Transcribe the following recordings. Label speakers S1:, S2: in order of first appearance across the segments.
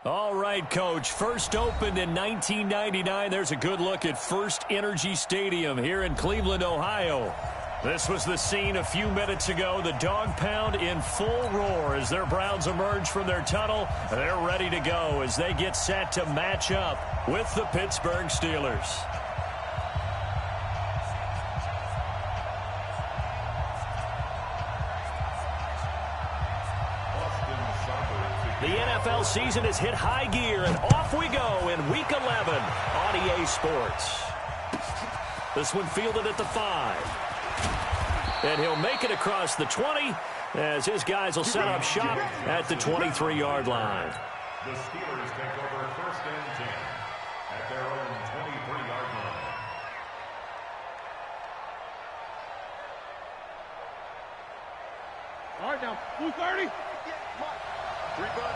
S1: All right, Coach. First opened in 1999. There's a good look at First Energy Stadium here in Cleveland, Ohio. This was the scene a few minutes ago. The dog pound in full roar as their Browns emerge from their tunnel. They're ready to go as they get set to match up with the Pittsburgh Steelers. The NFL season has hit high gear, and off we go in Week 11 on EA Sports. This one fielded at the 5. And he'll make it across the 20 as his guys will set up shop at the 23-yard line.
S2: The Steelers take over first and 10 at their own 23-yard line.
S3: All right, now, 230.
S4: Three butt.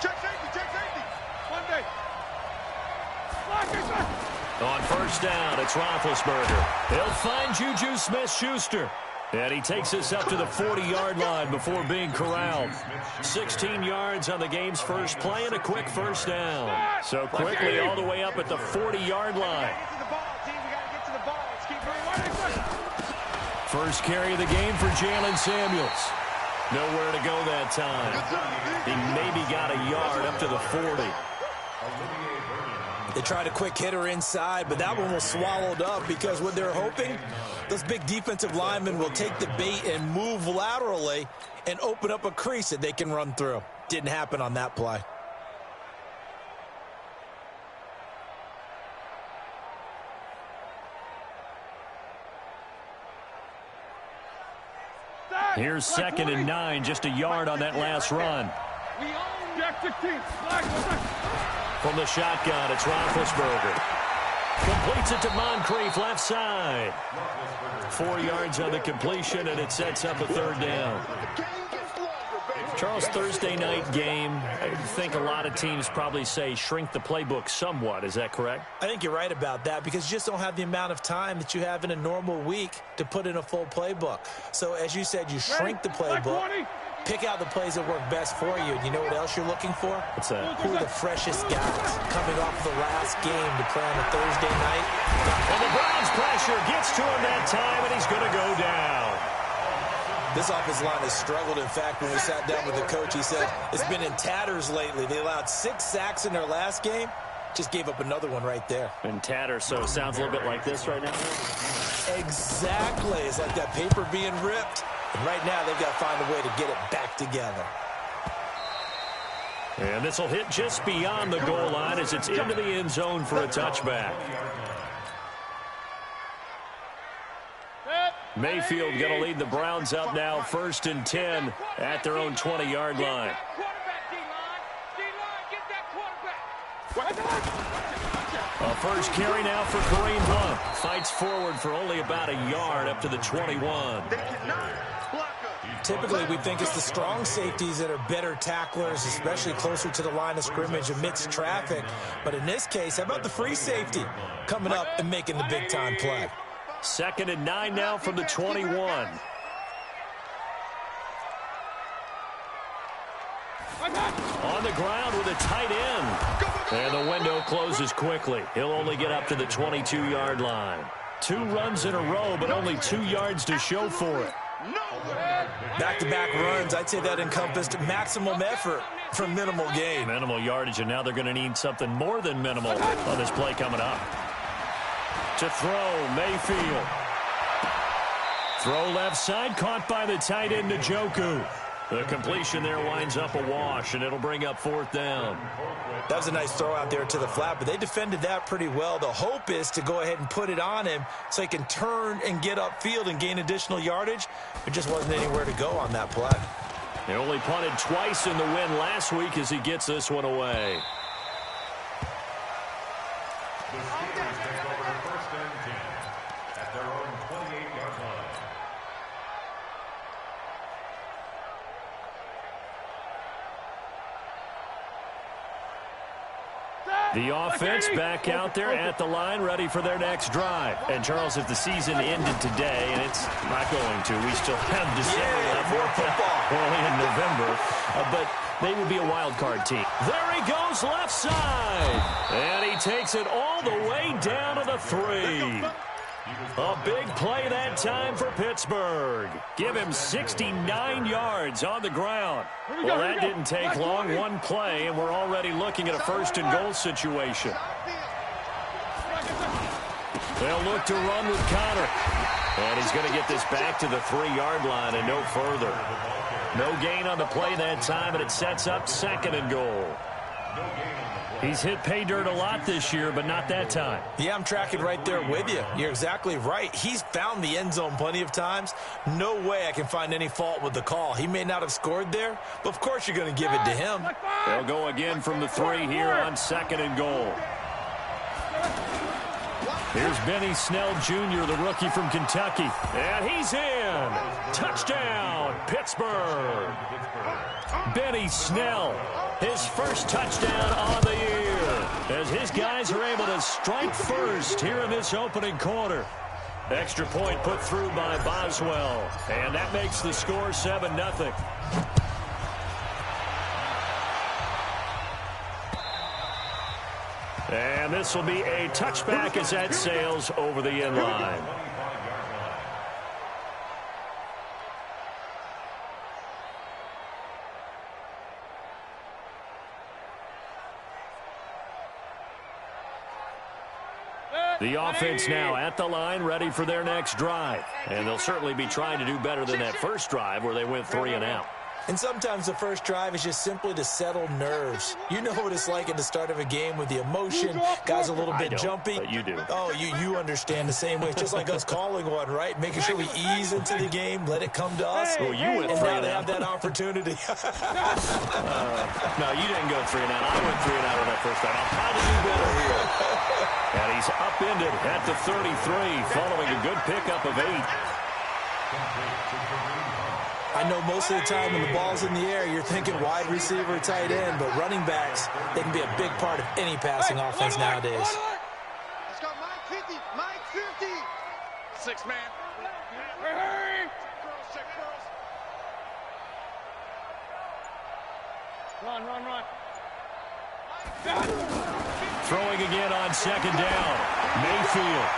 S4: Check safety.
S3: Monday.
S1: On first down, it's Roethlisberger. He'll find Juju Smith-Schuster. And he takes us up to the 40-yard line before being corralled. 16 yards on the game's first play and a quick first down. So quickly all the way up at the 40-yard line. First carry of the game for Jalen Samuels. Nowhere to go that time. He maybe got a yard up to the 40.
S5: They tried a quick hitter inside, but that one was swallowed up because what they're hoping, those big defensive linemen will take the bait and move laterally and open up a crease that they can run through. Didn't happen on that play.
S1: Here's 2nd and 9, just a yard on that last run. From the shotgun, it's Roethlisberger. Completes it to Moncrief, left side. 4 yards on the completion, and it sets up a third down. Charles, Thursday night game, I think a lot of teams probably say shrink the playbook somewhat. Is that correct?
S5: I think you're right about that because you just don't have the amount of time that you have in a normal week to put in a full playbook. So, as you said, you shrink the playbook, pick out the plays that work best for you. And you know what else you're looking for?
S1: What's that?
S5: Who are the freshest guys coming off the last game to play on a Thursday night?
S1: And the Browns pressure gets to him that time, and he's going to go down.
S5: This offensive line has struggled. In fact, when we sat down with the coach, he said it's been in tatters lately. They allowed 6 sacks in their last game. Just gave up another one right there.
S1: In tatters, so it sounds a little bit like this right now?
S5: Exactly. It's like that paper being ripped. And right now, they've got to find a way to get it back together.
S1: And this will hit just beyond the goal line as it's into the end zone for a touchback. Mayfield going to lead the Browns up now, 1st and 10 at their own 20-yard line. A first carry now for Kareem Hunt. Fights forward for only about a yard up to the 21.
S5: Typically, we think it's the strong safeties that are better tacklers, especially closer to the line of scrimmage amidst traffic. But in this case, how about the free safety coming up and making the big-time play?
S1: 2nd and 9 now from the 21. On the ground with a tight end. And the window closes quickly. He'll only get up to the 22-yard line. 2 runs in a row, but only 2 yards to show for it.
S5: Back-to-back runs, I'd say that encompassed maximum effort for minimal gain.
S1: Minimal yardage, and now they're going to need something more than minimal on this play coming up. To throw, Mayfield. Throw left side, caught by the tight end, Njoku. The completion there winds up a wash, and it'll bring up 4th down.
S5: That was a nice throw out there to the flat, but they defended that pretty well. The hope is to go ahead and put it on him so he can turn and get upfield and gain additional yardage. There just wasn't anywhere to go on that play.
S1: They only punted twice in the win last week as he gets this one away.
S2: The Steelers take over first and 10 at their own 28-yard line.
S1: The offense back out there at the line, ready for their next drive. And, Charles, if the season ended today, and it's not going to, we still have December left.
S5: More football.
S1: Early in November. But they would be a wild card team. There he goes, left side. And he takes it all the way down to the 3. A big play that time for Pittsburgh. Give him 69 yards on the ground. Well, that didn't take long. One play, and we're already looking at a first-and-goal situation. They'll look to run with Connor. And he's going to get this back to the 3-yard line and no further. No gain on the play that time, and it sets up 2nd and goal. He's hit pay dirt a lot this year, but not that time.
S5: Yeah, I'm tracking right there with you. You're exactly right. He's found the end zone plenty of times. No way I can find any fault with the call. He may not have scored there, but of course you're going to give it to him.
S1: They'll go again from the 3 here on 2nd and goal. Here's Benny Snell Jr., the rookie from Kentucky. And he's in. Touchdown, Pittsburgh. Benny Snell, his first touchdown on the year, as his guys are able to strike first here in this opening quarter. Extra point put through by Boswell, and that makes the score 7-0. And this will be a touchback as that sails over the end line. The offense now at the line, ready for their next drive. And they'll certainly be trying to do better than that first drive where they went 3 and out.
S5: And sometimes the first drive is just simply to settle nerves. You know what it's like at the start of a game with the emotion. Guys a little bit jumpy.
S1: But you do.
S5: Oh, you understand the same way. It's just like us calling one, right? Making sure we ease into the game, let it come to us.
S1: Well, you went 3 and out.
S5: They have that opportunity.
S1: No, you didn't go 3 and out. I went 3 and out on that first time. I'll try to do better here. And he's upended at the 33 following a good pickup of 8.
S5: I know most of the time when the ball's in the air, you're thinking wide receiver, tight end, but running backs, they can be a big part of any passing offense nowadays.
S4: Let's go, Mike 50, Mike 50. 6-man.
S3: Hurry!
S4: Check girls.
S3: Run.
S1: Throwing again on 2nd down. Mayfield.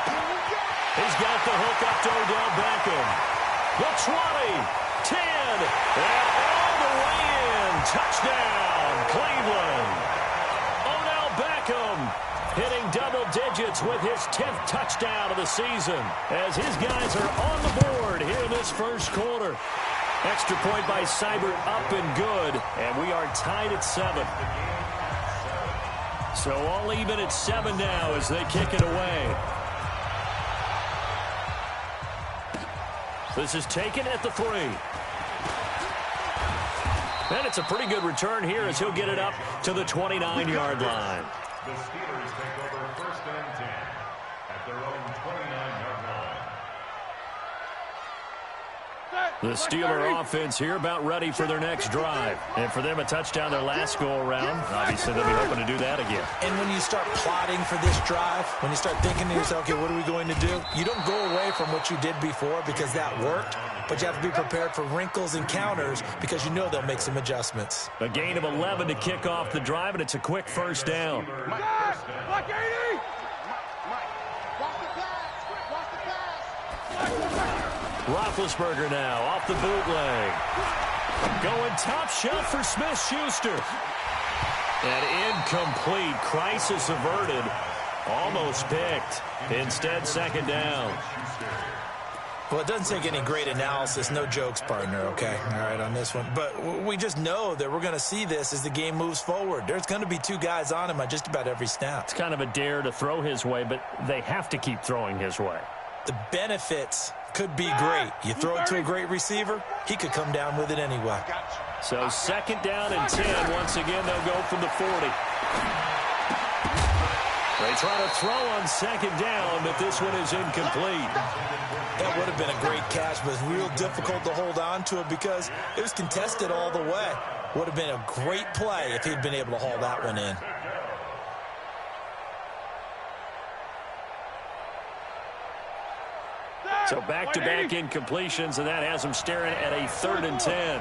S1: He's got the hook up to Odell Beckham. The 20. 10, and all the way in. Touchdown, Cleveland. Odell Beckham hitting double digits with his 10th touchdown of the season as his guys are on the board here in this first quarter. Extra point by Seibert up and good, and we are tied at 7. So all even at 7 now as they kick it away. This is taken at the 3. And it's a pretty good return here as he'll get it up to the 29-yard line.
S2: The Steelers take over 1st and 10 at their own 29-yard line.
S1: The Steeler offense here about ready for their next drive. And for them, a touchdown their last go-around. Obviously, they'll be hoping to do that again.
S5: And when you start plotting for this drive, when you start thinking to yourself, okay, what are we going to do? You don't go away from what you did before because that worked, but you have to be prepared for wrinkles and counters because you know they'll make some adjustments.
S1: A gain of 11 to kick off the drive, and it's a quick first down.
S3: Like 80!
S4: Watch the pass.
S1: Roethlisberger now off the bootleg. Going top shelf for Smith-Schuster. And incomplete. Crisis averted. Almost picked. Instead, 2nd down.
S5: Well, it doesn't take any great analysis. No jokes, partner, okay? All right, on this one. But we just know that we're going to see this as the game moves forward. There's going to be 2 guys on him on just about every snap.
S1: It's kind of a dare to throw his way, but they have to keep throwing his way.
S5: The benefits could be great. You throw it to a great receiver, he could come down with it anyway.
S1: So 2nd down and 10. Once again, they'll go from the 40. They try to throw on 2nd down, but this one is incomplete.
S5: That would have been a great catch, but it's real difficult to hold on to it because it was contested all the way. Would have been a great play if he'd been able to haul that one in.
S1: So back-to-back incompletions, and that has him staring at a 3rd and 10.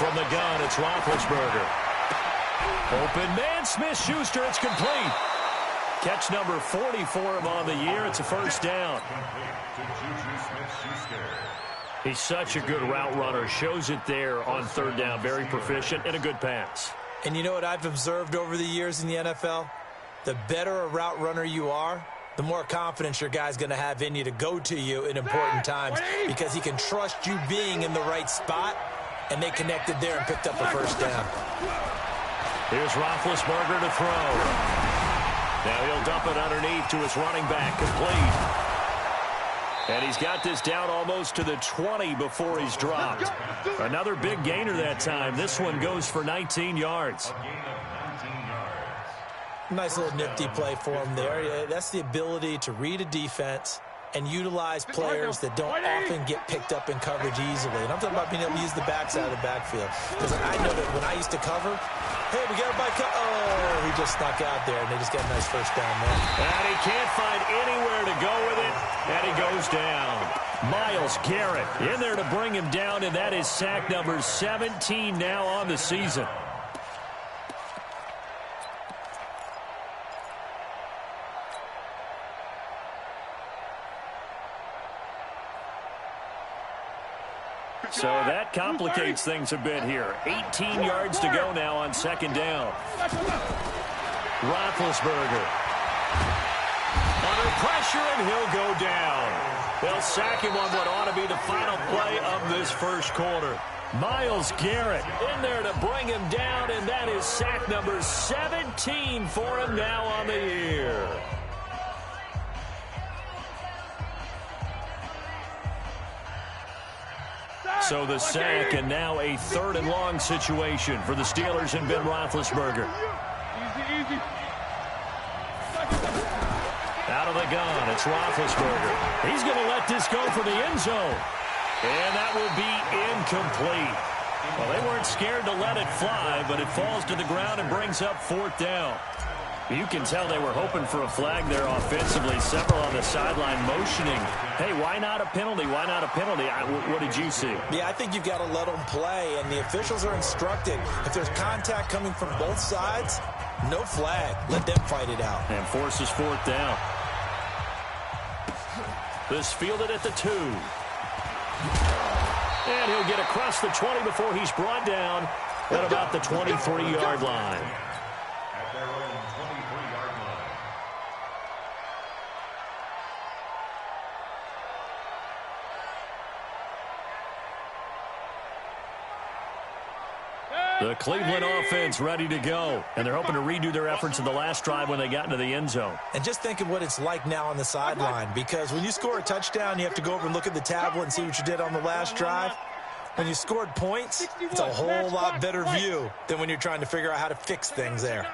S1: From the gun, it's Roethlisberger. Open man, Smith-Schuster, it's complete. Catch number 40 for him on the year. It's a first down. He's such a good route runner. Shows it there on 3rd down. Very proficient and a good pass.
S5: And you know what I've observed over the years in the NFL? The better a route runner you are, the more confidence your guy's going to have in you to go to you in important times because he can trust you being in the right spot, and they connected there and picked up a first down.
S1: Here's Roethlisberger to throw. Now he'll dump it underneath to his running back, complete. And he's got this down almost to the 20 before he's dropped. Another big gainer that time. This one goes for 19 yards.
S5: Nice little nifty play for him there. That's the ability to read a defense and utilize players that don't often get picked up in coverage easily. And I'm talking about being able to use the backside of the backfield. Because I know that when I used to cover, hey, we got a bike. Oh, he just snuck out there, and they just got a nice first down there.
S1: And he can't find anywhere to go with it, and he goes down. Myles Garrett in there to bring him down, and that is sack number 17 now on the season. So that complicates things a bit here. 18 yards to go now on 2nd down. Roethlisberger. Under pressure, and he'll go down. They'll sack him on what ought to be the final play of this first quarter. Myles Garrett in there to bring him down, and that is sack number 17 for him now on the year. So the sack, and now a 3rd and long situation for the Steelers and Ben Roethlisberger.
S3: Easy.
S1: Out of the gun, it's Roethlisberger. He's going to let this go for the end zone. And that will be incomplete. Well, they weren't scared to let it fly, but it falls to the ground and brings up 4th down. You can tell they were hoping for a flag there offensively. Several on the sideline motioning. Hey, why not a penalty? Why not a penalty? What did you see?
S5: Yeah, I think you've got to let them play, and the officials are instructed. If there's contact coming from both sides, no flag. Let them fight it out.
S1: And forces 4th down. This fielded at the 2. And he'll get across the 20 before he's brought down at about the 23-yard line.
S2: At their own 23-yard line.
S1: The Cleveland offense ready to go. And they're hoping to redo their efforts in the last drive when they got into the end zone.
S5: And just think of what it's like now on the sideline, because when you score a touchdown, you have to go over and look at the tablet and see what you did on the last drive. When you scored points, it's a whole lot better view than when you're trying to figure out how to fix things there.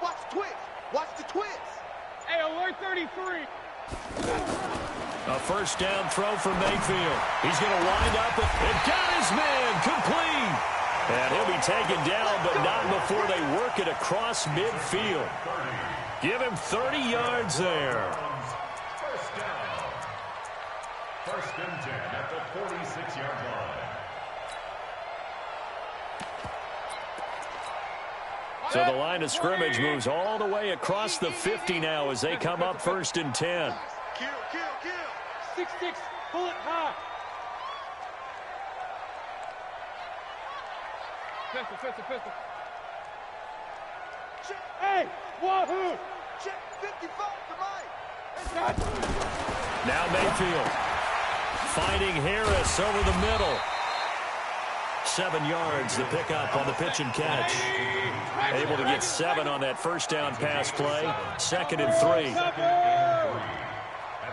S4: Watch the twist. Watch the twist.
S3: Hey, alert 33.
S1: A first down throw for Mayfield. He's going to wind up and got his man complete. And he'll be taken down, but not before they work it across midfield. Give him 30 yards there.
S2: First down. 1st and 10 at the 46-yard line.
S1: So the line of scrimmage moves all the way across the 50 now as they come up 1st and 10.
S4: Kill.
S3: 6-6. Pull it high. Pistol. Hey, wahoo!
S4: Check 55 to Mike.
S1: Now Mayfield finding Harris over the middle. 7 yards the pickup on the pitch and catch. Able to get 7 on that first down pass play. 2nd and 3.
S2: At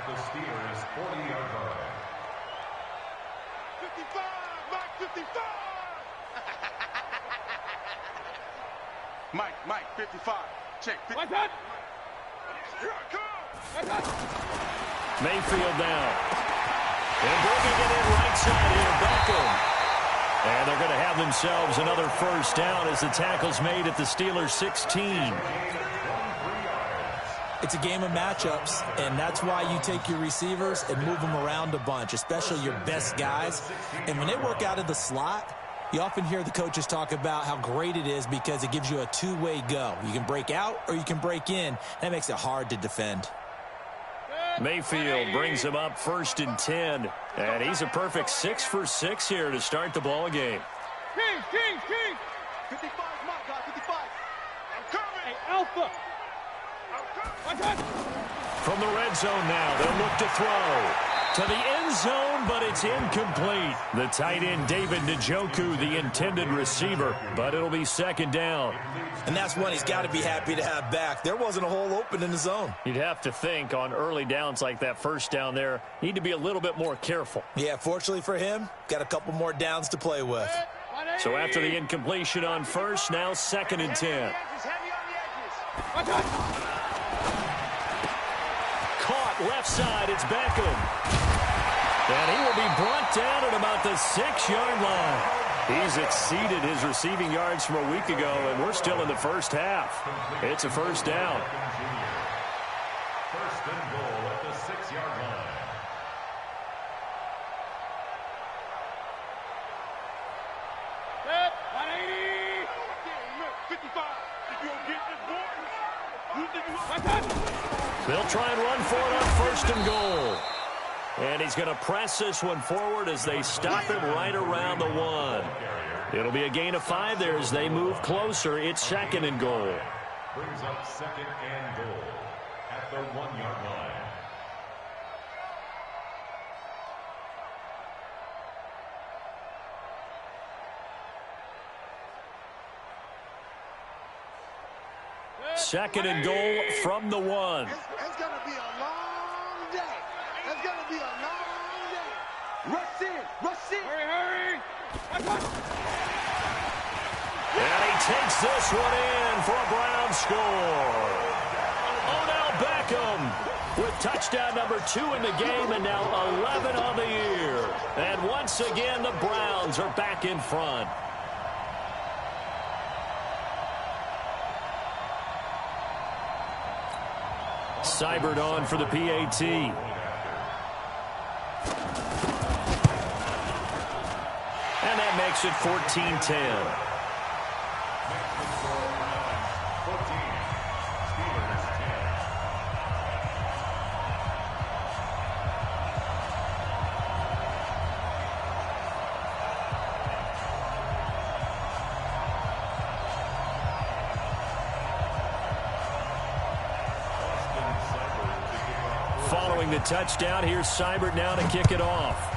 S2: the Steelers' 40-yard line.
S4: 55, Mike 55. Mike 55. Check 55.
S3: What's that?
S4: Here I come.
S1: Mayfield now. And bringing it in right side here, Beckham. And they're going to have themselves another first down as the tackle's made at the Steelers' 16.
S5: It's a game of matchups, and that's why you take your receivers and move them around a bunch, especially your best guys. And when they work out of the slot, you often hear the coaches talk about how great it is because it gives you a two-way go. You can break out or you can break in. That makes it hard to defend.
S1: Mayfield brings him up 1st and 10. And he's a perfect 6 for 6 here to start the ball game.
S3: King.
S4: 55 is my guy, 55. I'm coming.
S3: Hey, Alpha.
S1: From the red zone now, they'll look to throw. To the end zone, but it's incomplete. The tight end, David Njoku, the intended receiver, but it'll be 2nd down.
S5: And that's one he's got to be happy to have back. There wasn't a hole open in the zone.
S1: You'd have to think on early downs like that 1st down there, need to be a little bit more careful.
S5: Yeah, fortunately for him, got a couple more downs to play with.
S1: So after the incompletion on 1st, now 2nd and 10. Caught left side, it's Beckham. And he will be brought down at about the 6-yard line. He's exceeded his receiving yards from a week ago, and we're still in the 1st half. It's a 1st down.
S2: 1st and goal at the 6-yard line.
S3: Set, 180.
S4: 55. If you don't get this boy, you think you
S1: They'll try and run for it on 1st and goal. And he's going to press this one forward as they stop him right around the 1. It'll be a gain of 5 there as they move closer. It's 2nd and goal.
S2: Brings up 2nd and goal at the 1-yard line.
S1: Second and goal from the 1.
S4: It's going to be a long day. It's going to be a long day. Rush in.
S3: Hurry.
S1: And he takes this one in for a Brown score. Odell Beckham with touchdown number 2 in the game and now 11 on the year. And once again, the Browns are back in front. Seibert on for the PAT. And that makes it 14-10. Following the touchdown, here's Seibert now to kick it off.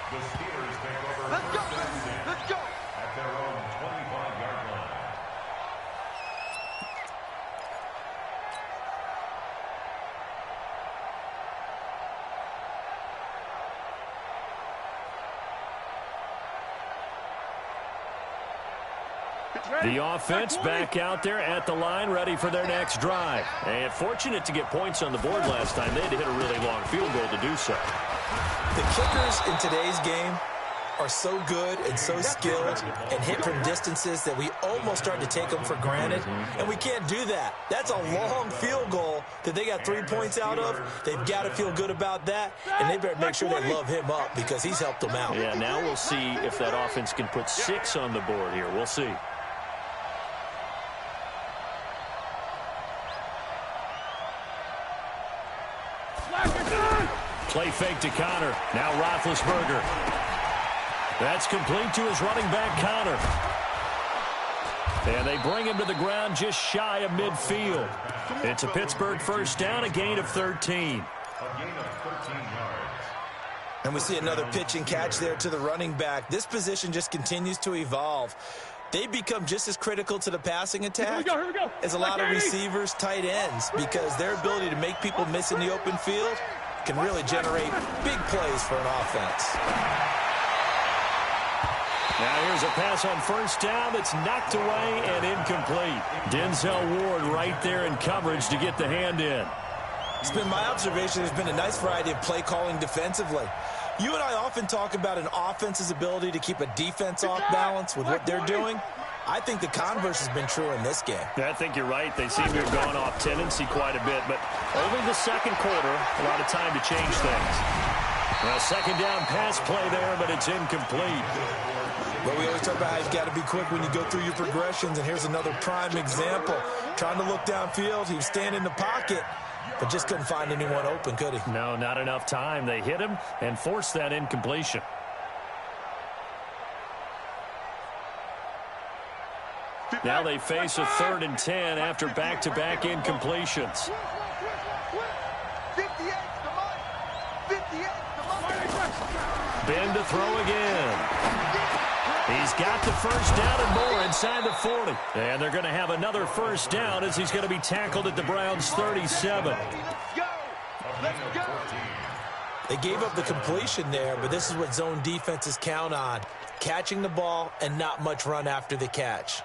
S2: The Steelers take over. Let's go. At their own 25-yard line.
S1: The offense back out there at the line, ready for their next drive. And fortunate to get points on the board last time. They had to hit a really long field goal to do so.
S5: The kickers in today's game are so good and so skilled and hit from distances that we almost start to take them for granted, and we can't do that. That's a long field goal that they got 3 points out of. They've got to feel good about that, and they better make sure they love him up because he's helped them out.
S1: Yeah, now we'll see if that offense can put 6 on the board here. We'll see. Play fake to Connor. Now Roethlisberger. That's complete to his running back, Connor. And they bring him to the ground just shy of midfield. It's a Pittsburgh 1st down, a gain of 13.
S2: A gain of 13 yards.
S5: And we see another pitch and catch there to the running back. This position just continues to evolve. They become just as critical to the passing attack
S3: Here we go.
S5: as a lot of receivers, tight ends, because their ability to make people miss in the open field can really generate big plays for an offense.
S1: Now here's a pass on 1st down that's knocked away and incomplete. Denzel Ward right there in coverage to get the hand in.
S5: It's been my observation there's been a nice variety of play calling defensively. You and I often talk about an offense's ability to keep a defense off balance with what they're doing. I think the converse has been true in this game.
S1: Yeah, I think you're right. They seem to have gone off tendency quite a bit, but only the second quarter, a lot of time to change things. Well, second down pass play there, but it's incomplete.
S5: Well, we always talk about how you've got to be quick when you go through your progressions, and here's another prime example. Trying to look downfield, he was standing in the pocket, but just couldn't find anyone open, could he?
S1: No, not enough time. They hit him and forced that incompletion. Now they face a 3rd and 10 after back-to-back incompletions. Ben to throw again. He's got the first down and more inside the 40. And they're going to have another first down as he's going to be tackled at the Browns' 37.
S5: They gave up the completion there, but this is what zone defenses count on. Catching the ball and not much run after the catch.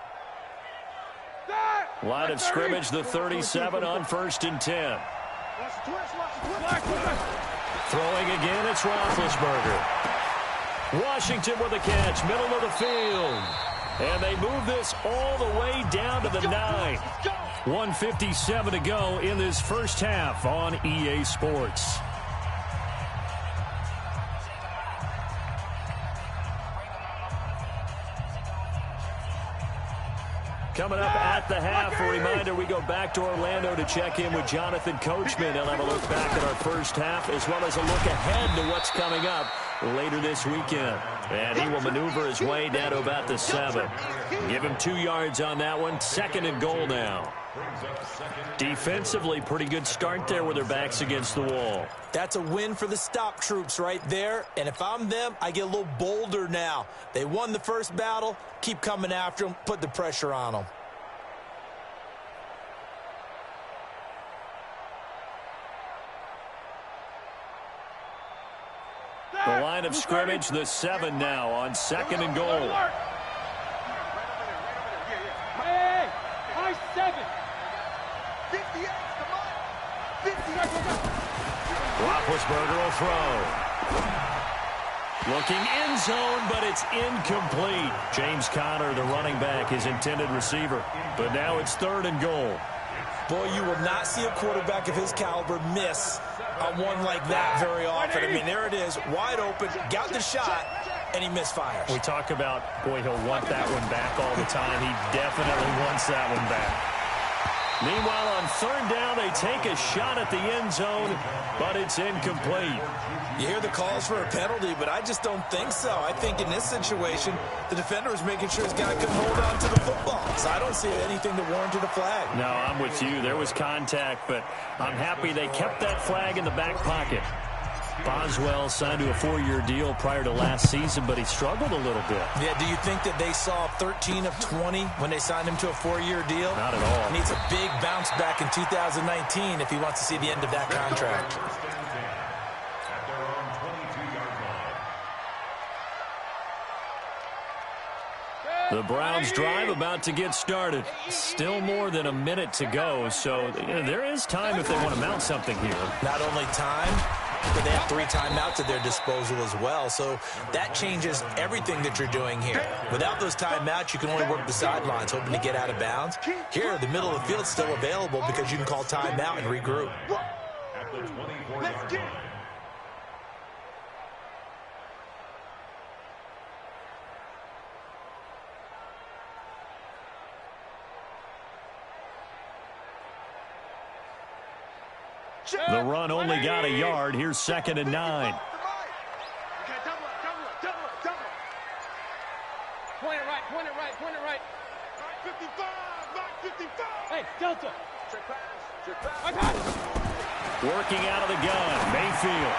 S1: Line of scrimmage, the 37 on 1st and 10. Throwing again, it's Roethlisberger. Washington with a catch, middle of the field. And they move this all the way down to the 9. 1:57 to go in this first half on EA Sports. Coming up at the half, a reminder, we go back to Orlando to check in with Jonathan Coachman. He'll have a look back at our first half as well as a look ahead to what's coming up later this weekend. And he will maneuver his way down to about the 7. Give him 2 yards on that one. 2nd and goal now. Defensively, pretty good start there with their backs against the wall.
S5: That's a win for the stop troops right there. And if I'm them, I get a little bolder now. They won the first battle. Keep coming after them. Put the pressure on them.
S1: The line of scrimmage, the 7 now on 2nd and goal.
S3: Hey, high 7.
S1: Roethlisberger will throw. Looking end zone, but it's incomplete. James Conner, the running back, his intended receiver. But now it's 3rd and goal.
S5: Boy, you will not see a quarterback of his caliber miss on one like that very often. I mean, there it is, wide open, got the shot, and he misfires.
S1: We talk about, boy, he'll want that one back all the time. He definitely wants that one back. Meanwhile, on 3rd down, they take a shot at the end zone, but it's incomplete.
S5: You hear the calls for a penalty, but I just don't think so. I think in this situation, the defender is making sure his guy couldn't hold on to the football. So I don't see anything to warrant a flag.
S1: No, I'm with you. There was contact, but I'm happy they kept that flag in the back pocket. Boswell signed to a 4-year deal prior to last season, but he struggled a little bit.
S5: Yeah, do you think that they saw 13 of 20 when they signed him to a 4-year deal?
S1: Not at all.
S5: He needs a big bounce back in 2019 if he wants to see the end of that contract.
S1: The Browns drive about to get started. Still more than a minute to go, so there is time if they want to mount something here.
S5: Not only time, but they have 3 timeouts at their disposal as well, so that changes everything that you're doing here. Without those timeouts, you can only work the sidelines, hoping to get out of bounds. Here, the middle of the field's still available because you can call timeout and regroup.
S2: At the 24-yard line.
S1: The run only got a yard. Here's 2nd and 9.
S3: Okay, double it. Point it right. 55. Hey, Delta. I got it.
S1: Working out of the gun, Mayfield.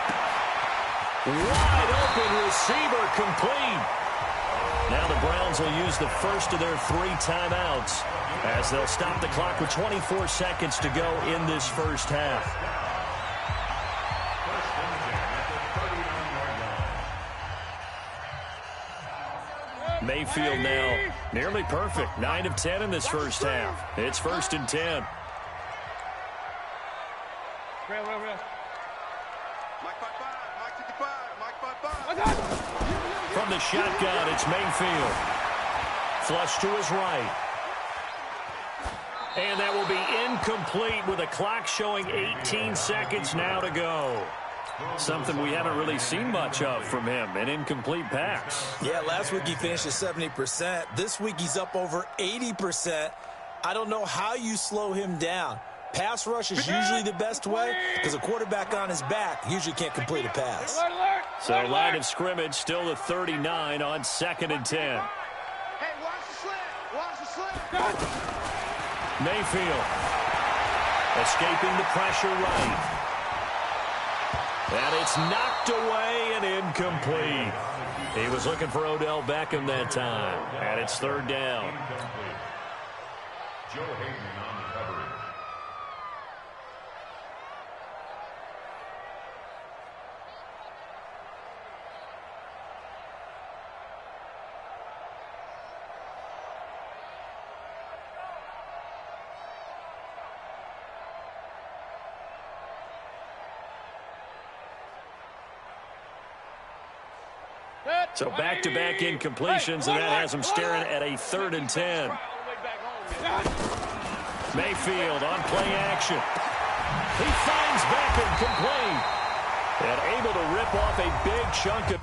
S1: Wide open receiver, complete. Now the Browns will use the first of their 3 timeouts as they'll stop the clock with 24 seconds to go in this first half. Mayfield now nearly perfect. 9 of 10 in this first half. It's 1st and 10.
S3: Real.
S4: Mike 55.
S1: From the shotgun, it's Mayfield. Flush to his right. And that will be incomplete with a clock showing 18 seconds now to go. Something we haven't really seen much of from him, an incomplete pass.
S5: Yeah, last week he finished at 70%. This week he's up over 80%. I don't know how you slow him down. Pass rush is usually the best way because a quarterback on his back usually can't complete a pass.
S1: So line of scrimmage still at 39 on 2nd and 10.
S4: Hey, watch the slant. Watch the slant.
S1: Mayfield escaping the pressure right. And it's knocked away and incomplete. He was looking for Odell Beckham that time. And it's 3rd down.
S2: Incomplete. Joe Hayden on the coverage.
S1: So back-to-back incompletions, and that has him staring at a 3rd and 10. Mayfield on play action. He finds Beckham complete. And able to rip off a big chunk of...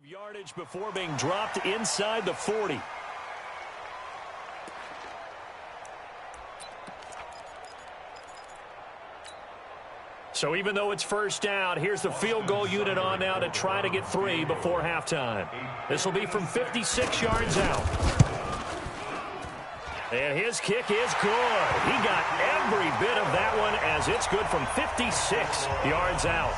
S1: Yardage before being dropped inside the 40. So even though it's 1st down, here's the field goal unit on now to try to get 3 before halftime. This will be from 56 yards out. And his kick is good. He got every bit of that one as it's good from 56 yards out.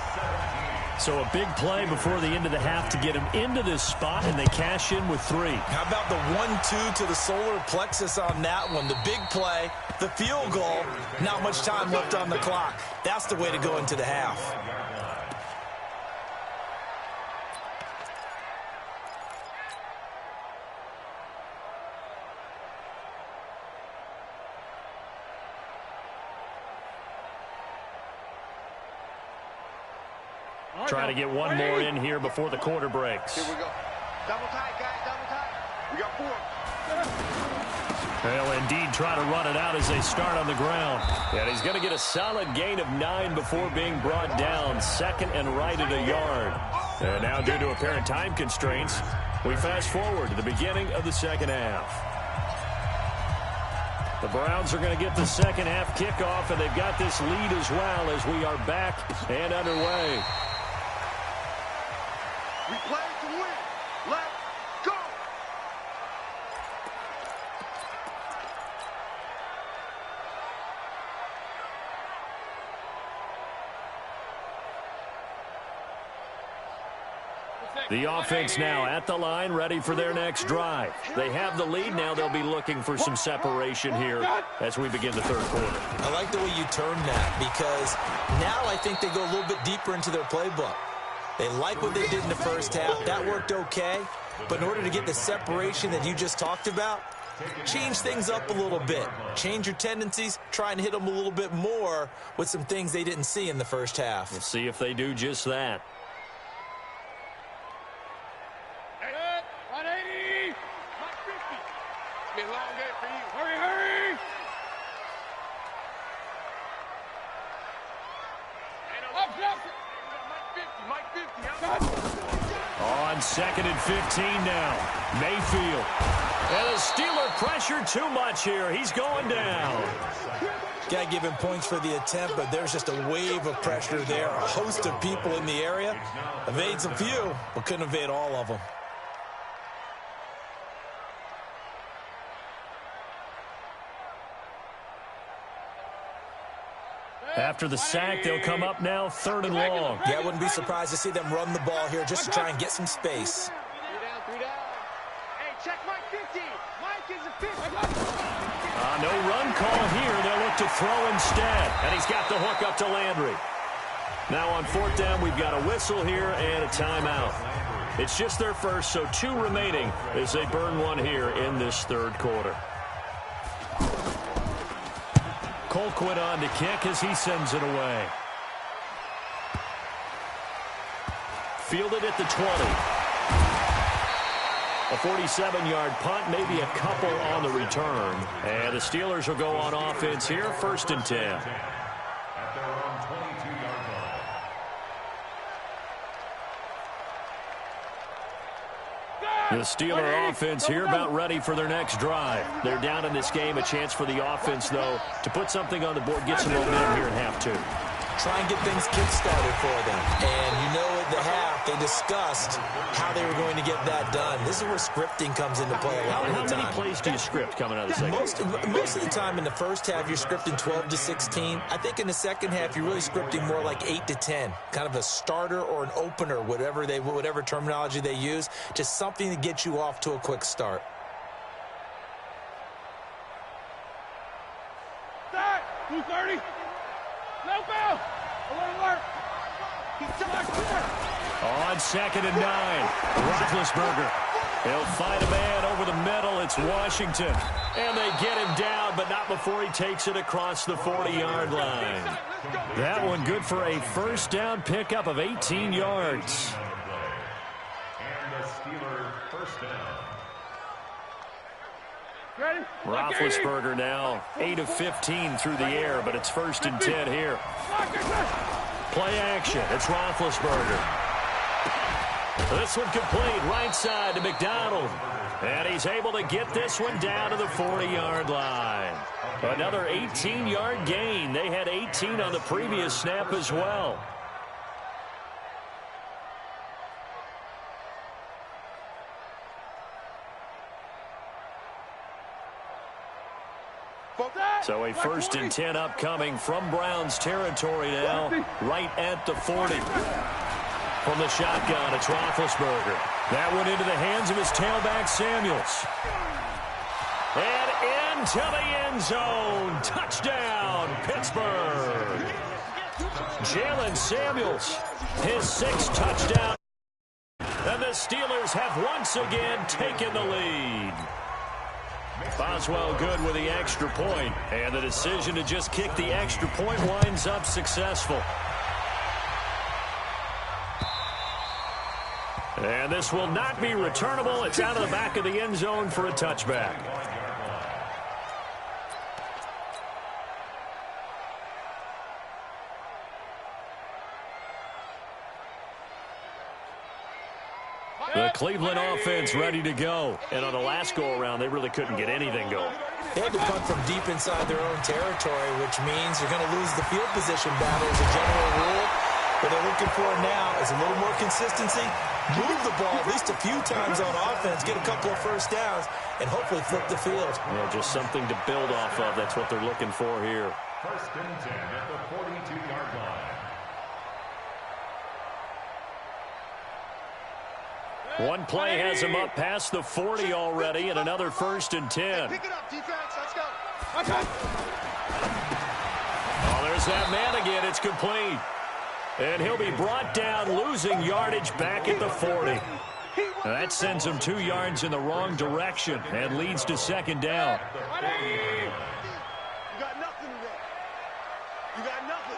S1: So a big play before the end of the half to get him into this spot, and they cash in with 3.
S5: How about the 1-2 to the solar plexus on that one? The big play, the field goal, not much time left on the clock. That's the way to go into the half.
S1: Trying to get one more in here before the quarter breaks.
S4: Here we go. Double tight, guys. Double tight. We got 4.
S1: They'll indeed try to run it out as they start on the ground. And he's going to get a solid gain of 9 before being brought down. 2nd and right at a yard. And now due to apparent time constraints, we fast forward to the beginning of the 2nd half. The Browns are going to get the 2nd half kickoff, and they've got this lead as well as we are back and underway.
S4: We play to win. Let's go.
S1: The offense now at the line, ready for their next drive. They have the lead. Now they'll be looking for some separation here as we begin the 3rd quarter.
S5: I like the way you turned that because now I think they go a little bit deeper into their playbook. They like what they did in the 1st half. That worked okay. But in order to get the separation that you just talked about, change things up a little bit. Change your tendencies, try and hit them a little bit more with some things they didn't see in the first half.
S1: We'll see if they do just that.
S3: 180. 150.
S4: It's been a long day for you.
S3: Hurry, hurry.
S4: Mike 50.
S1: On 2nd and 15 now. Mayfield. And the Steeler pressure too much here. He's going down.
S5: Got to give him points for the attempt, but there's just a wave of pressure there. A host of people in the area. Evades a few, but couldn't evade all of them.
S1: After the sack, they'll come up now 3rd and long.
S5: Yeah, I wouldn't be surprised to see them run the ball here just to try and get some space.
S4: 3 down. Hey, check Mike 50. Mike is a 50.
S1: No run call here. They'll look to throw instead. And he's got the hook up to Landry. Now on 4th down, we've got a whistle here and a timeout. It's just their first, so 2 remaining as they burn one here in this 3rd quarter. Colquitt on to kick as he sends it away. Fielded at the 20. A 47-yard punt, maybe a couple on the return. And the Steelers will go on offense here, 1st and 10.
S2: At their own 22-yard line.
S1: The Steeler offense here about ready for their next drive. They're down in this game. A chance for the offense, though, to put something on the board, get some momentum here in half 2.
S5: Try and get things kick-started for them. And you know at the half, they discussed how they were going to get that done. This is where scripting comes into play a lot of the time.
S1: How many plays do you script coming out of the second?
S5: Most of the time in the first half, you're scripting 12 to 16. I think in the second half, you're really scripting more like 8 to 10. Kind of a starter or an opener, whatever terminology they use. Just something to get you off to a quick start.
S3: Start. 230. No bell. Alert.
S1: On 2nd and 9, Roethlisberger. He'll find a man over the middle. It's Washington. And they get him down, but not before he takes it across the 40-yard line. That one good for a 1st down pickup of 18 yards.
S2: And the Steelers 1st down.
S3: Ready?
S1: Roethlisberger now 8 of 15 through the air, but it's 1st and 10 here. Play action. It's Roethlisberger. This one complete right side to McDonald. And he's able to get this one down to the 40-yard line. Another 18-yard gain. They had 18 on the previous snap as well. So a 1st and 10 upcoming from Browns territory now, right at the 40. From the shotgun, it's Roethlisberger. That went into the hands of his tailback, Samuels. And into the end zone. Touchdown, Pittsburgh. Jalen Samuels, his 6th touchdown. And the Steelers have once again taken the lead. Boswell good with the extra point, and the decision to just kick the extra point winds up successful. And this will not be returnable. It's out of the back of the end zone for a touchback. The Cleveland offense ready to go. And on the last go-around, they really couldn't get anything going.
S5: They had to punt from deep inside their own territory, which means you're going to lose the field position battle as a general rule. What they're looking for now is a little more consistency. Move the ball at least a few times on offense, get a couple of 1st downs, and hopefully flip the field.
S1: Yeah, just something to build off of. That's what they're looking for here.
S2: 1st and 10 at the 42-yard line.
S1: One play has him up past the 40 already, and another 1st and 10.
S4: Pick it up, defense. Let's go.
S1: Oh, there's that man again. It's complete. And he'll be brought down, losing yardage back at the 40. That sends him 2 yards in the wrong direction and leads to second down.
S4: You got nothing today. You got nothing.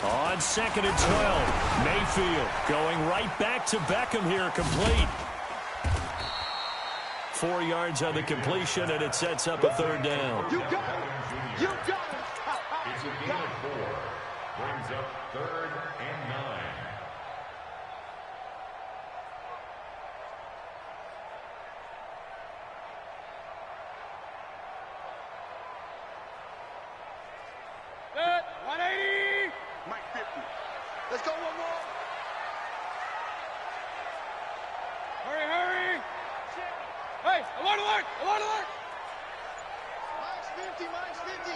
S1: On 2nd and 12, Mayfield going right back to Beckham here, complete. 4 yards on the completion, and it sets up a 3rd down.
S4: You got it. You got it.
S2: It's a gain of 4. Brings up 3rd and 9.
S3: Set. 180.
S4: Mike 50. Let's go one more.
S3: Hurry, hurry. Hey, alert, alert, alert, alert.
S4: Mike's 50. Mike's 50.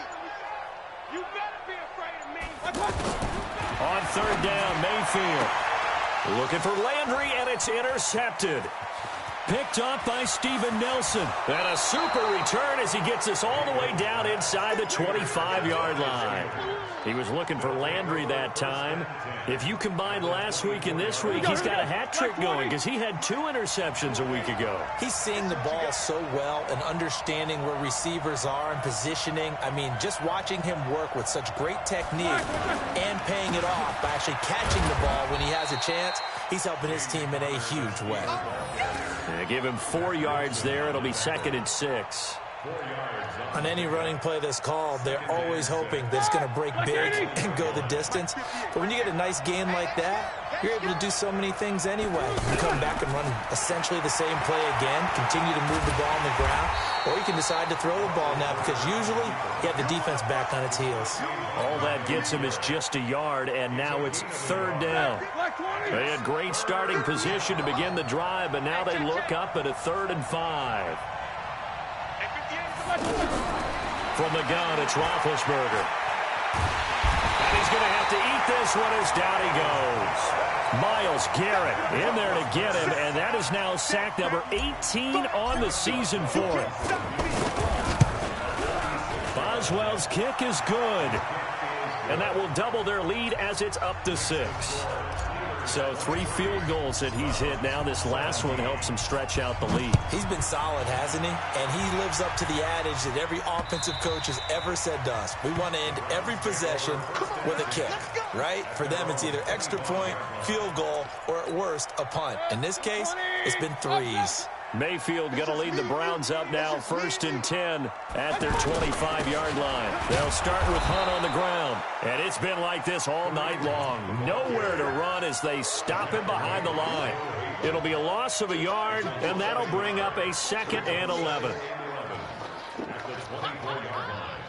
S4: You better be afraid of me.
S1: On 3rd down, Mayfield looking for Landry, and it's intercepted. Picked off by Steven Nelson. And a super return as he gets us all the way down inside the 25-yard line. He was looking for Landry that time. If you combine last week and this week, he's got a hat trick going because he had 2 interceptions a week ago.
S5: He's seeing the ball so well and understanding where receivers are and positioning. I mean, just watching him work with such great technique and paying it off by actually catching the ball when he has a chance, he's helping his team in a huge way.
S1: They give him 4 yards there. It'll be 2nd and 6.
S5: On any running play that's called, they're always hoping that it's going to break big and go the distance. But when you get a nice gain like that, you're able to do so many things anyway. You can come back and run essentially the same play again, continue to move the ball on the ground, or you can decide to throw the ball now because usually you have the defense back on its heels.
S1: All that gets him is just a yard, and now it's 3rd down. They had great starting position to begin the drive, but now they look up at a 3rd and 5. From the gun, it's Roethlisberger. And he's going to have to eat this one as down he goes. Myles Garrett in there to get him, and that is now sack number 18 on the season for him. Boswell's kick is good, and that will double their lead as it's up to 6. So 3 field goals that he's hit now. This last one helps him stretch out the lead.
S5: He's been solid, hasn't he? And he lives up to the adage that every offensive coach has ever said to us. We want to end every possession with a kick, right? For them, it's either extra point, field goal, or at worst, a punt. In this case, it's been 3s.
S1: Mayfield going to lead the Browns up now, 1st and 10 at their 25-yard line. They'll start with Hunt on the ground, and it's been like this all night long. Nowhere to run as they stop him behind the line. It'll be a loss of a yard, and that'll bring up a 2nd and 11.
S2: At the 24-yard line.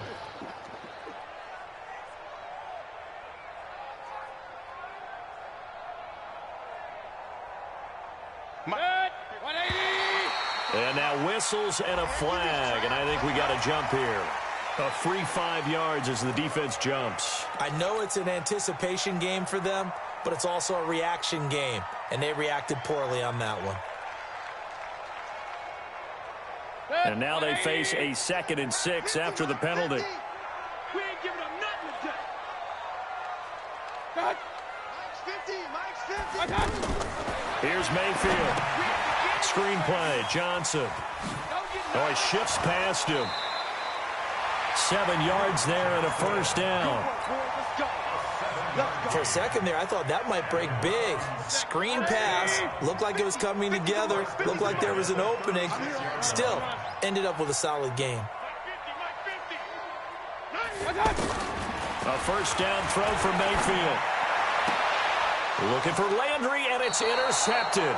S3: Set. 180.
S1: And now whistles and a flag, and I think we got a jump here. A free 5 yards as the defense jumps.
S5: I know it's an anticipation game for them, but it's also a reaction game, and they reacted poorly on that one.
S1: And now they face a 2nd and 6 after the penalty.
S4: We ain't giving up nothing today.
S3: Cut.
S4: Mike's 50. Mike's 50.
S1: Here's Mayfield. Screenplay, Johnson. Oh, he shifts past him. 7 yards there and a 1st down.
S5: For a second there, I thought that might break big. Screen pass. Looked like it was coming together. Looked like there was an opening. Still, ended up with a solid game.
S1: A 1st down throw for Mayfield. Looking for Landry, and it's intercepted.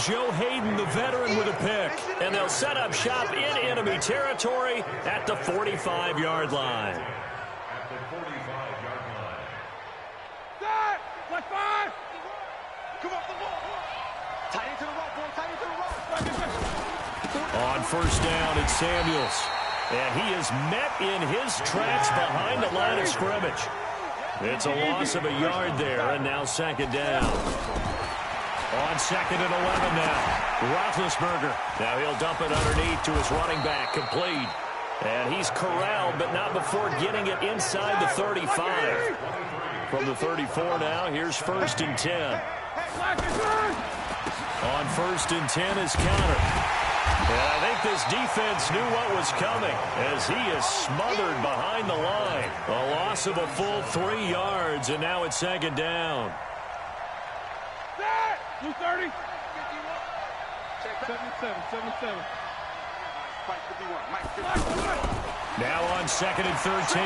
S1: Joe Hayden, the veteran, with a pick. And they'll set up shop in enemy territory at the 45-yard line.
S2: At the 45-yard line.
S3: Set. Plus 5.
S4: Come off the ball. Tight into the rope, boy. Tight into the rope.
S1: On 1st down, it's Samuels. And he is met in his tracks behind the line of scrimmage. It's a loss of a yard there, and now 2nd down. On 2nd and 11 now. Roethlisberger. Now he'll dump it underneath to his running back. Complete. And he's corralled, but not before getting it inside the 35. From the 34 now, here's 1st and 10. On 1st and 10 is Counter. And I think this defense knew what was coming as he is smothered behind the line. A loss of a full 3 yards, and now it's 2nd down.
S3: 230. 77.
S1: Now on 2nd and 13.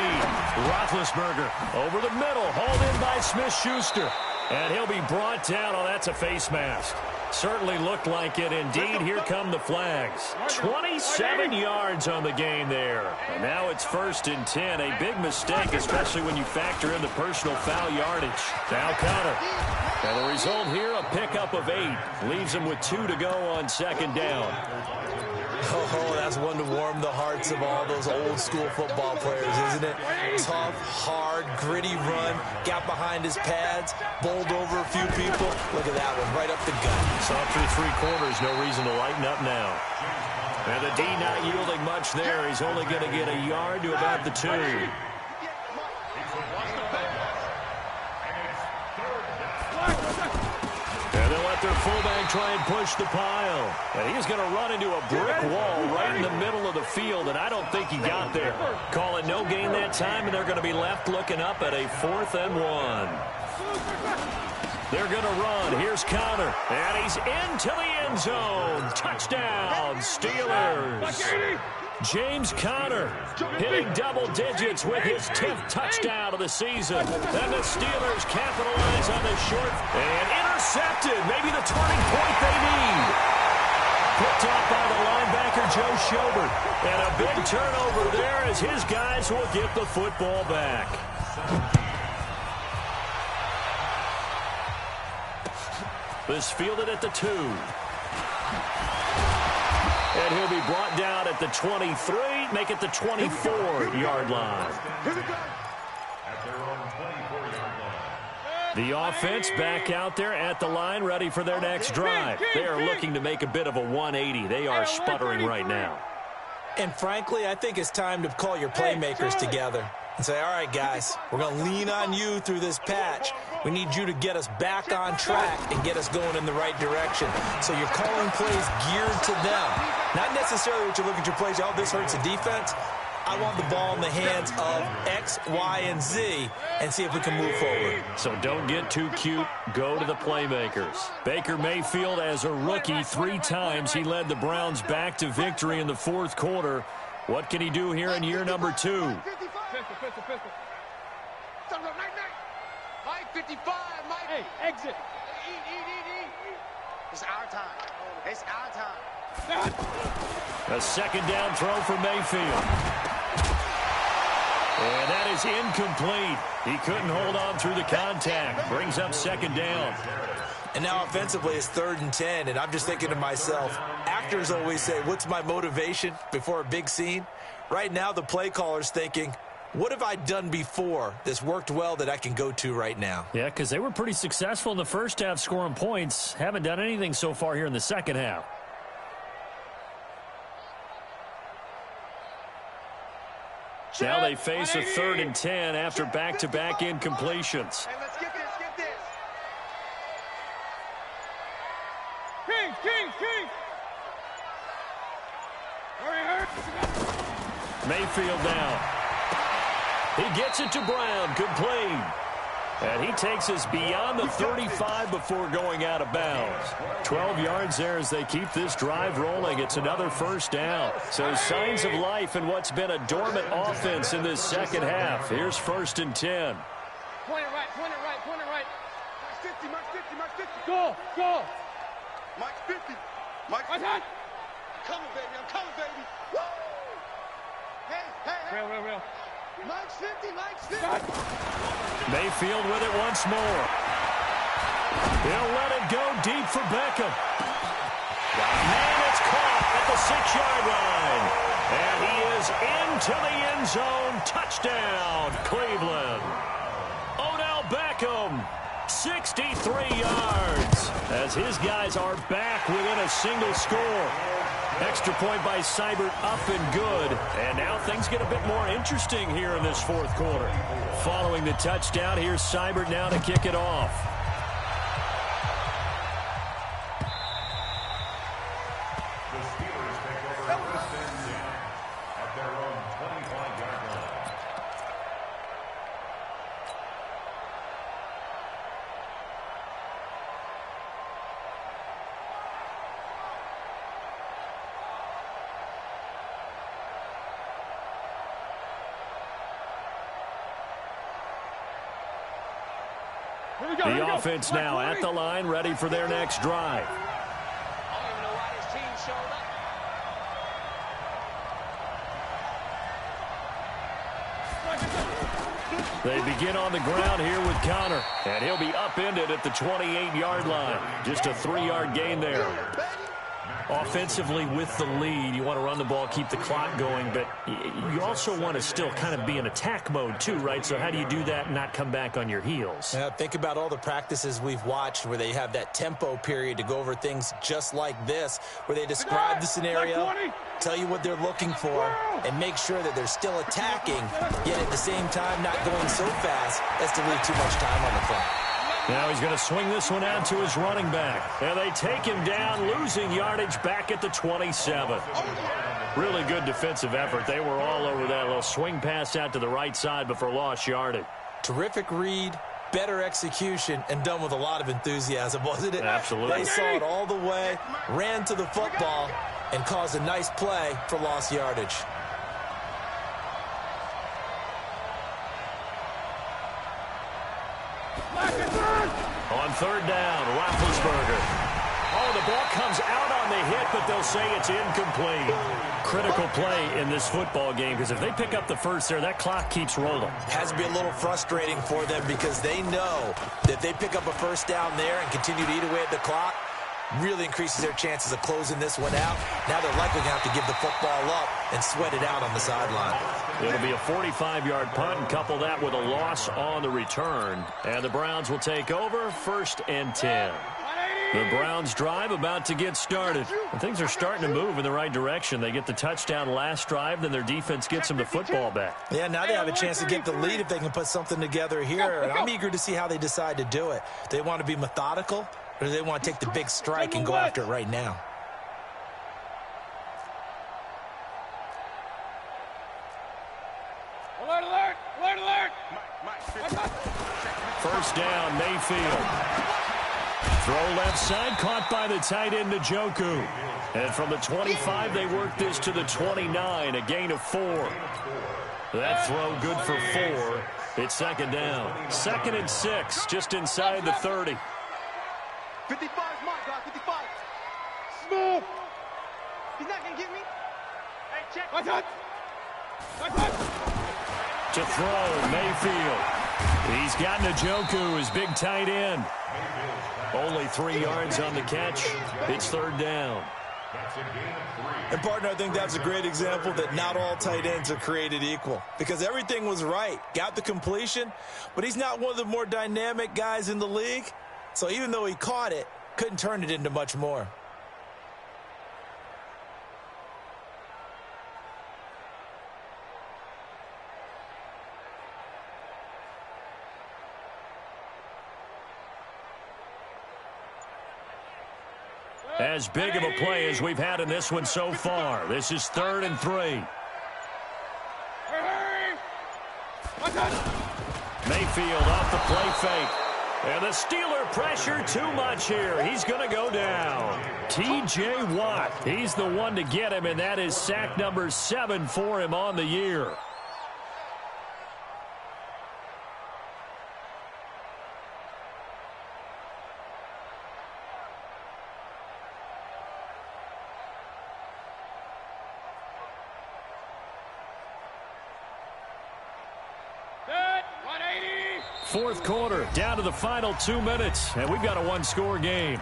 S1: Roethlisberger over the middle, hauled in by Smith-Schuster. And he'll be brought down. Oh, that's a face mask. Certainly looked like it. Indeed, here come the flags. 27 yards on the gain there. And now it's 1st and 10. A big mistake, especially when you factor in the personal foul yardage. Now Conner. And the result here, a pickup of 8. Leaves him with 2 to go on 2nd down.
S5: Oh, that's one to warm the hearts of all those old school football players, isn't it? Tough, hard, gritty run, got behind his pads, bowled over a few people. Look at that one, right up the gut.
S1: Saw through 3 quarters, no reason to lighten up now. And the D not yielding much there. He's only going to get a yard to about the 2. And they'll let their fullback try and push the pile. And he's going to run into a brick wall right in the middle of the field, and I don't think he got there. Call it no gain that time, and they're going to be left looking up at a 4th and 1. They're going to run. Here's Conner. And he's into the end zone. Touchdown, Steelers. James Conner hitting double digits with his 10th touchdown of the season. And the Steelers capitalize on the short and intercepted. Maybe the turning point they need. Picked off by the linebacker, Joe Schobert. And a big turnover there as his guys will get the football back. This fielded at the 2. And he'll be brought down at the 23, make it the 24-yard line. The offense back out there at the line, ready for their next drive. They are looking to make a bit of a 180. They are sputtering right now.
S5: And frankly, I think it's time to call your playmakers together and say, all right, guys, we're going to lean on you through this patch. We need you to get us back on track and get us going in the right direction. So you're calling plays geared to them. Not necessarily what you're looking at your plays. Oh, this hurts the defense. I want the ball in the hands of X, Y, and Z and see if we can move forward.
S1: So don't get too cute. Go to the playmakers. Baker Mayfield, as a rookie, 3 times he led the Browns back to victory in the 4th quarter. What can he do here in year number 2?
S3: Pistol.
S4: Mike, 55, Mike.
S3: Hey, exit.
S4: Eat. It's our time.
S1: A 2nd down throw for Mayfield. And that is incomplete. He couldn't hold on through the contact. Brings up 2nd down.
S5: And now offensively it's 3rd and 10, and I'm just thinking to myself, actors always say, what's my motivation before a big scene? Right now the play caller's thinking, what have I done before that's worked well that I can go to right now?
S1: Yeah, because they were pretty successful in the first half scoring points. Haven't done anything so far here in the second half. Now they face a 3rd and 10 after back-to-back incompletions.
S4: Hey, let's get this.
S3: King. Hurry.
S1: Mayfield down. He gets it to Brown, complete. And he takes us beyond the 35 before going out of bounds. 12 yards there as they keep this drive rolling. It's another 1st down. So signs of life in what's been a dormant offense in this second half. Here's 1st and 10.
S3: Point it right.
S4: Mike 50.
S3: Go.
S4: Mike 50. Mike 50. I'm coming, baby. Woo! Hey.
S3: Real.
S4: Mike's 50.
S1: Mayfield with it once more. He'll let it go deep for Beckham. And it's caught at the 6-yard line. And he is into the end zone. Touchdown, Cleveland. Odell Beckham, 63 yards. As his guys are back within a single score. Extra point by Seibert, up and good. And now things get a bit more interesting here in this fourth quarter. Following the touchdown, here's Seibert now to kick it off.
S2: The Steelers take over first and 10 at their own 25-yard line.
S1: The offense now at the line, ready for their next drive.
S3: I don't even know why this team showed up.
S1: They begin on the ground here with Connor, and he'll be upended at the 28-yard line. Just a 3-yard gain there. Offensively with the lead, you want to run the ball, keep the clock going, but you also want to still kind of be in attack mode too, right? So how do you do that and not come back on your heels?
S5: Think about all the practices we've watched where they have that tempo period to go over things just like this, where they describe the scenario, tell you what they're looking for, and make sure that they're still attacking, yet at the same time not going so fast as to leave too much time on the clock.
S1: Now he's going to swing this one out to his running back. And they take him down, losing yardage back at the 27. Really good defensive effort. They were all over that little swing pass out to the right side, but for lost yardage.
S5: Terrific read, better execution, and done with a lot of enthusiasm, wasn't it?
S1: Absolutely.
S5: They saw it all the way, ran to the football, and caused a nice play for lost yardage.
S1: On third down, Roethlisberger. Oh, the ball comes out on the hit, but they'll say it's incomplete. Critical play in this football game, because if they pick up the first there, that clock keeps rolling.
S5: Has to be a little frustrating for them because they know that if they pick up a first down there and continue to eat away at the clock, really increases their chances of closing this one out. Now they're likely going to have to give the football up and sweat it out on the sideline.
S1: It'll be a 45-yard punt and couple that with a loss on the return. And the Browns will take over, 1st and 10. The Browns drive about to get started. And things are starting to move in the right direction. They get the touchdown last drive, then their defense gets them the football back.
S5: Yeah, now they have a chance to get the lead if they can put something together here. And I'm eager to see how they decide to do it. They want to be methodical, or do they want to take the big strike and go after it right now?
S3: Alert, alert, alert, alert.
S1: First down, Mayfield. Throw left side, caught by the tight end, Njoku. And from the 25, they work this to the 29, a gain of 4. That throw good for 4. It's second down. 2nd and 6, just inside the 30.
S4: 55 is mine, guys. 55. Smooth. He's not going to get me. Hey, check.
S3: My touch. My touch.
S1: To throw, Mayfield. He's got Njoku, his big tight end. Only 3 yards on the catch. It's third down.
S5: And, partner, I think that's a great example that not all tight ends are created equal, because everything was right. Got the completion, but he's not one of the more dynamic guys in the league. So even though he caught it, couldn't turn it into much more.
S1: As big of a play as we've had in this one so far. This is 3rd and 3. Mayfield off the play fake. And the Steeler pressure too much here. He's going to go down. T.J. Watt, he's the one to get him, and that is sack number 7 for him on the year. Fourth quarter, down to the final 2 minutes, and we've got a one-score game.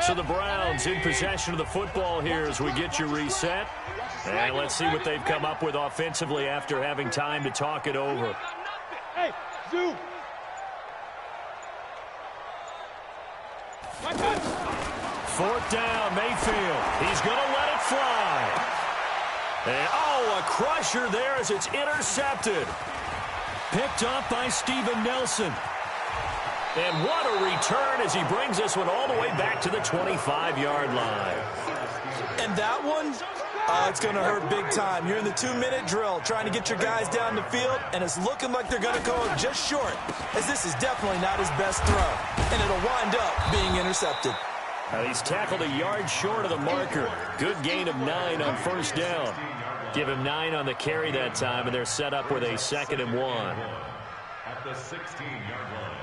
S1: So the Browns in possession of the football here as we get you reset. And let's see what they've come up with offensively after having time to talk it over.
S3: Hey, zoom.
S1: Fourth down, Mayfield. He's going to let it fly. And, oh, a crusher there as it's intercepted. Picked off by Steven Nelson. And what a return as he brings this one all the way back to the 25-yard line.
S5: And that one, it's going to hurt big time. You're in the 2-minute drill trying to get your guys down the field, and it's looking like they're going to go just short, as this is definitely not his best throw. And it'll wind up being intercepted.
S1: He's tackled a yard short of the marker. Good gain of 9 on first down. Give him 9 on the carry that time, and they're set up with a 2nd and 1.
S2: At the 16-yard line.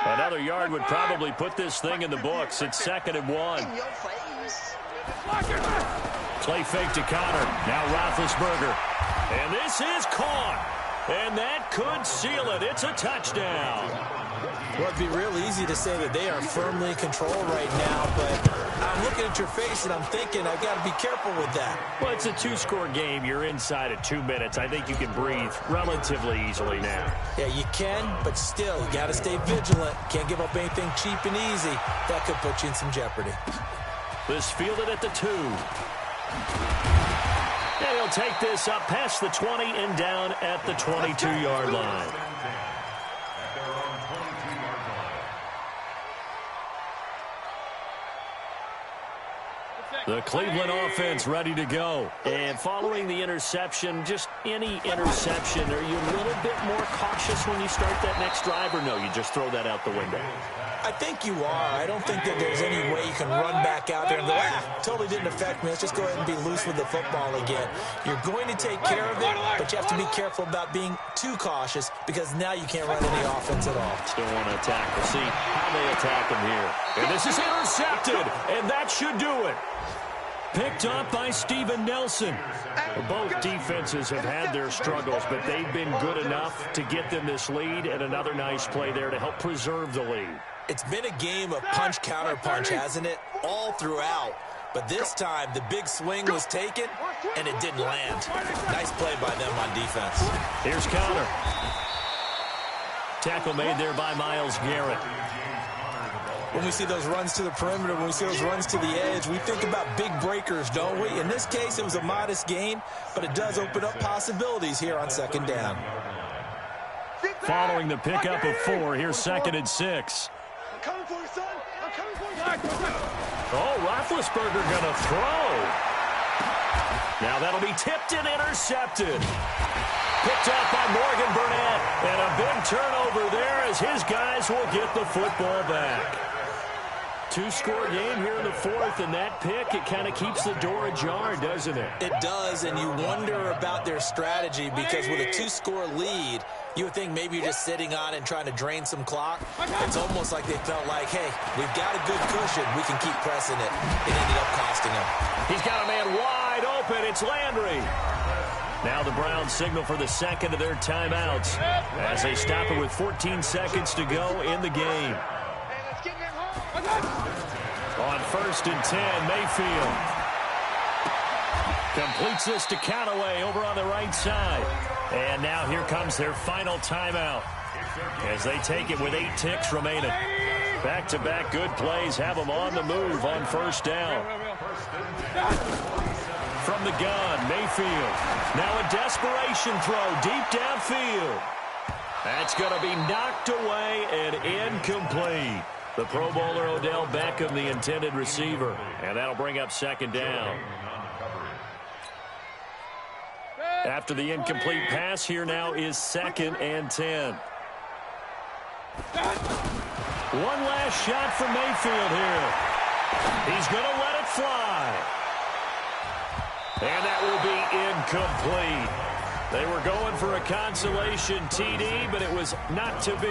S1: Another yard would probably put this thing in the books. It's 2nd and 1. Play fake to Connor. Now Roethlisberger. And this is caught. And that could seal it. It's a touchdown.
S5: Well, it'd be real easy to say that they are firmly in control right now, but I'm looking at your face and I'm thinking I've got to be careful with that.
S1: Well, it's a 2-score game. You're inside at 2 minutes. I think you can breathe relatively easily now.
S5: Yeah, you can, but still, you got to stay vigilant. Can't give up anything cheap and easy. That could put you in some jeopardy.
S1: This fielded at the 2. And he'll take this up past the 20 and down at the 22-yard line. The Cleveland offense ready to go. And following the interception, just any interception, are you a little bit more cautious when you start that next drive, or no, you just throw that out the window?
S5: I think you are. I don't think that there's any way you can run back out there and go, totally didn't affect me. Let's just go ahead and be loose with the football again. You're going to take care of it, but you have to be careful about being too cautious because now you can't run any offense at all.
S1: Still want to attack. We'll see how they attack him here. And this is intercepted, and that should do it. Picked up by Steven Nelson. Both defenses have had their struggles, but they've been good enough to get them this lead, and another nice play there to help preserve the lead.
S5: It's been a game of punch-counter-punch, hasn't it? All throughout. But this time, the big swing was taken, and it didn't land. Nice play by them on defense.
S1: Here's Connor. Tackle made there by Myles Garrett.
S5: When we see those runs to the perimeter, when we see those runs to the edge, we think about big breakers, don't we? In this case, it was a modest gain, but it does open up possibilities here on 2nd down.
S1: Following the pickup of 4, here's 2nd and 6.
S4: I'm coming for you, son. I'm coming for you.
S1: Oh, Roethlisberger going to throw. Now that'll be tipped and intercepted. Picked off by Morgan Burnett. And a big turnover there as his guys will get the football back. 2-score game here in the 4th, and that pick, it kind of keeps the door ajar, doesn't it?
S5: It does, and you wonder about their strategy because with a 2-score lead, you would think maybe you're just sitting on and trying to drain some clock. It's almost like they felt like, hey, we've got a good cushion. We can keep pressing it. It ended up costing them.
S1: He's got a man wide open. It's Landry. Now the Browns signal for the 2nd of their timeouts as they stop it with 14 seconds to go in the game. On 1st and 10, Mayfield completes this to Callaway over on the right side. And now here comes their final timeout as they take it with 8 ticks remaining. Back-to-back good plays have them on the move on 1st down. From the gun, Mayfield. Now a desperation throw deep downfield. That's going to be knocked away and incomplete. The Pro Bowler Odell Beckham, the intended receiver. And that'll bring up 2nd down. After the incomplete pass, here now is 2nd and 10. One last shot from Mayfield here. He's going to let it fly. And that will be incomplete. They were going for a consolation TD, but it was not to be.